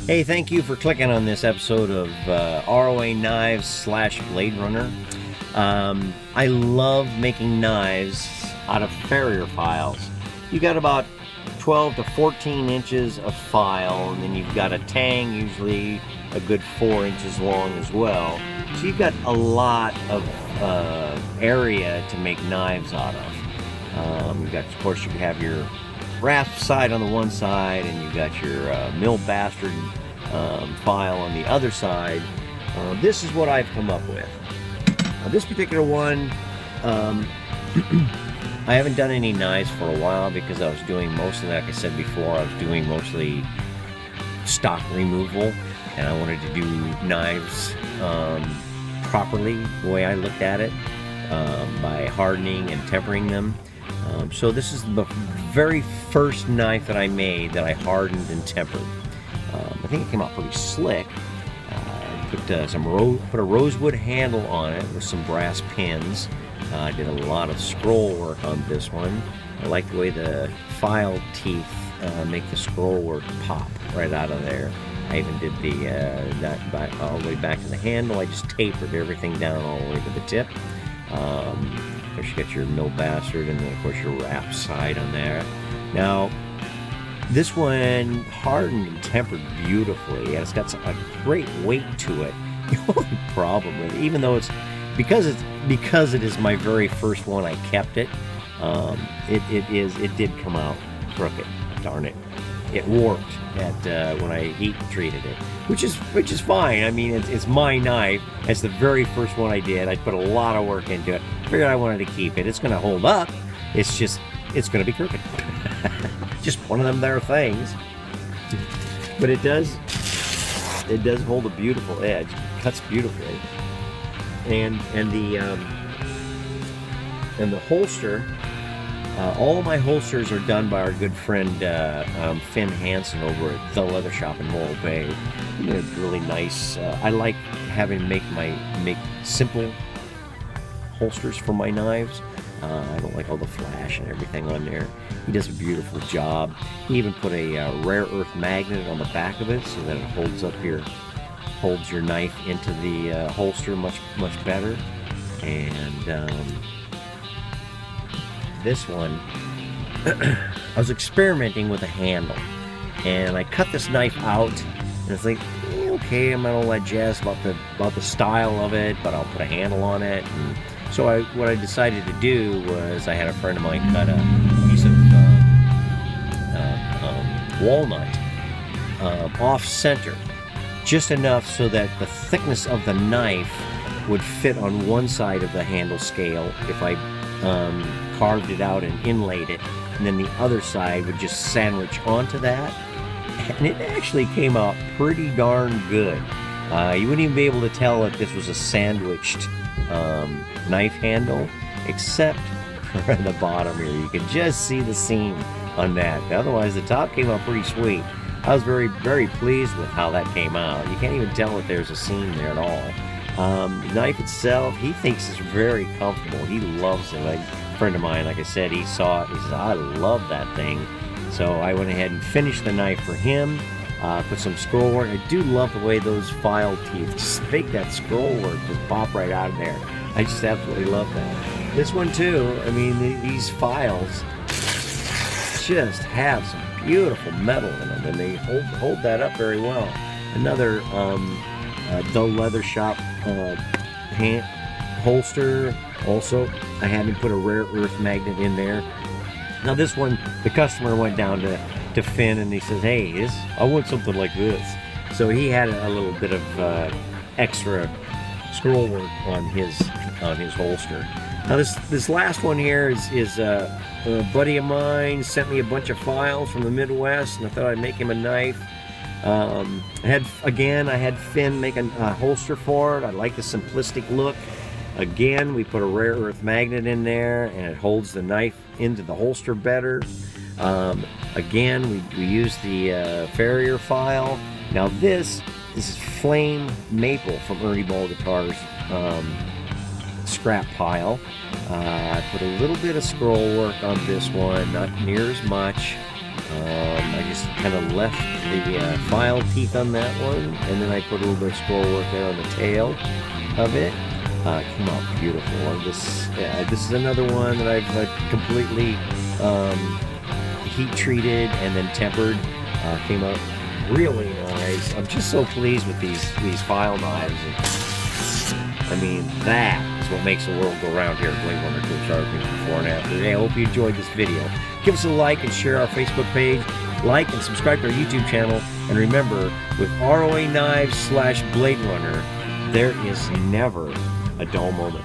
Hey, thank you for clicking on this episode of ROA Knives / Bladerunner. I love making knives out of farrier files. You got about 12 to 14 inches of file, and then you've got a tang, usually a good 4 inches long as well. So you've got a lot of area to make knives out of. You've got, of course, you have your rasp side on the one side, and you've got your mill bastard file on the other side. This is what I've come up with. This particular one, I haven't done any knives for a while because I was doing most of that. Like I said before, I was doing mostly stock removal, and I wanted to do knives properly, the way I looked at it, by hardening and tempering them. So this is the very first knife that I made that I hardened and tempered. I think it came out pretty slick. Put a rosewood handle on it with some brass pins. I did a lot of scroll work on this one. I like the way the file teeth make the scroll work pop right out of there. I even did that back, all the way back to the handle. I just tapered everything down all the way to the tip. Of course, you got your mill bastard, and then of course your wrap side on there. Now, this one hardened and tempered beautifully, and it's got a great weight to it. The only problem with it, even though because it is my very first one, I kept it. It did come out crooked. Darn it! It warped when I heat treated it, which is fine. I mean, it's my knife. It's the very first one I did. I put a lot of work into it. Figured I wanted to keep it. It's going to hold up. It's going to be crooked. Just one of them there things. But it does hold a beautiful edge. Cuts beautifully. And the holster. All my holsters are done by our good friend Finn Hansen over at The Leather Shop in Morro Bay. He did a really nice. I like having make simple holsters for my knives. I don't like all the flash and everything on there. He does a beautiful job. He even put a rare earth magnet on the back of it so that it holds your knife into the holster much better. And this one, I was experimenting with a handle, and I cut this knife out, and it's like, okay, I'm not all that jazzed about the style of it, but I'll put a handle on it. And so what I decided to do was, I had a friend of mine cut a piece of walnut off center, just enough so that the thickness of the knife would fit on one side of the handle scale if I carved it out and inlaid it, and then the other side would just sandwich onto that, and it actually came out pretty darn good. You wouldn't even be able to tell that this was a sandwiched knife handle, except for the bottom here. You could just see the seam on that. Otherwise, the top came out pretty sweet. I was very, very pleased with how that came out. You can't even tell that there's a seam there at all. The knife itself, he thinks is very comfortable. He loves it. A friend of mine, like I said, he saw it. He says, I love that thing. So I went ahead and finished the knife for him. Put some scroll work. I do love the way those file teeth just make that scroll work just pop right out of there. I just absolutely love that. This one too, I mean, these files just have some beautiful metal in them, and they hold that up very well. Another The Leather Shop holster. Also, I had him put a rare earth magnet in there. Now this one, the customer went down to Finn, and he says, hey, I want something like this. So he had a little bit of extra scroll work on his holster. Now this last one here is a buddy of mine sent me a bunch of files from the Midwest, and I thought I'd make him a knife. I had Finn make a holster for it. I like the simplistic look. Again, we put a rare earth magnet in there, and it holds the knife into the holster better. Again, we use the farrier file. Now this is flame maple from Ernie Ball Guitars scrap pile. I put a little bit of scroll work on this one, not near as much. I just kind of left the file teeth on that one, and then I put a little bit of scroll work there on the tail of it. Came out beautiful. This is another one that I've completely heat treated and then tempered. Came out really nice. I'm just so pleased with these file knives. I mean, that is what makes the world go round here at Bladerunner Sharpening Before and After. Hey, I hope you enjoyed this video. Give us a like and share our Facebook page. Like and subscribe to our YouTube channel. And remember, with ROA knives / Bladerunner, there is never a dull moment.